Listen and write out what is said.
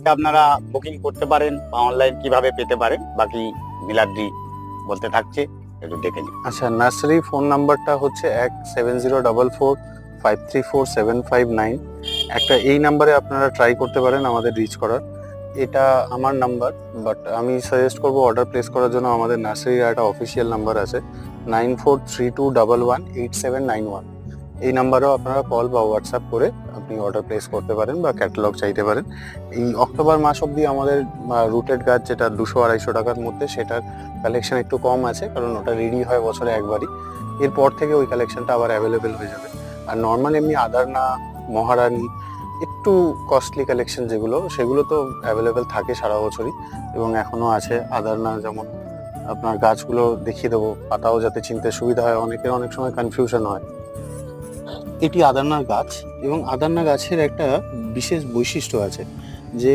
আপনারা বুকিং করতে পারেন বা অনলাইন কিভাবে পেতে পারেন বাকি মিলাদ্রি বলতে থাকছে, একটু দেখে নিন। আচ্ছা, নার্সারি ফোন নাম্বারটা হচ্ছে 170445347559। একটা এই নাম্বারে আপনারা ট্রাই করতে পারেন আমাদের রিচ করার। এটা আমার নাম্বার, বাট আমি সাজেস্ট করব অর্ডার প্লেস করার জন্য আমাদের নার্সারির একটা অফিসিয়াল নাম্বার আছে 9432118791। এই নাম্বারেও আপনারা কল বা হোয়াটসঅ্যাপ করে আপনি অর্ডার প্লেস করতে পারেন বা ক্যাটালগ চাইতে পারেন। এই অক্টোবর মাস অবধি আমাদের রুটেড গাছ যেটা 200-250 টাকার মধ্যে, সেটার কালেকশন একটু কম আছে, কারণ ওটা রেডি হয় বছরে একবারই। এরপর থেকে ওই কালেকশনটা আবার অ্যাভেলেবেল হয়ে যাবে। আর নর্মাল এমনি আদারনা, মহারানী, একটু কস্টলি কালেকশন যেগুলো, সেগুলো তো অ্যাভেলেবেল থাকে সারা বছরই এবং এখনো আছে। আদারনা যেমন আপনার গাছগুলো দেখিয়ে দেবো, পাতাও যাতে চিনতে সুবিধা হয়, অনেকের অনেক সময় কনফিউশন হয়। এটি আদারনার গাছ এবং আদারনা গাছের একটা বিশেষ বৈশিষ্ট্য আছে যে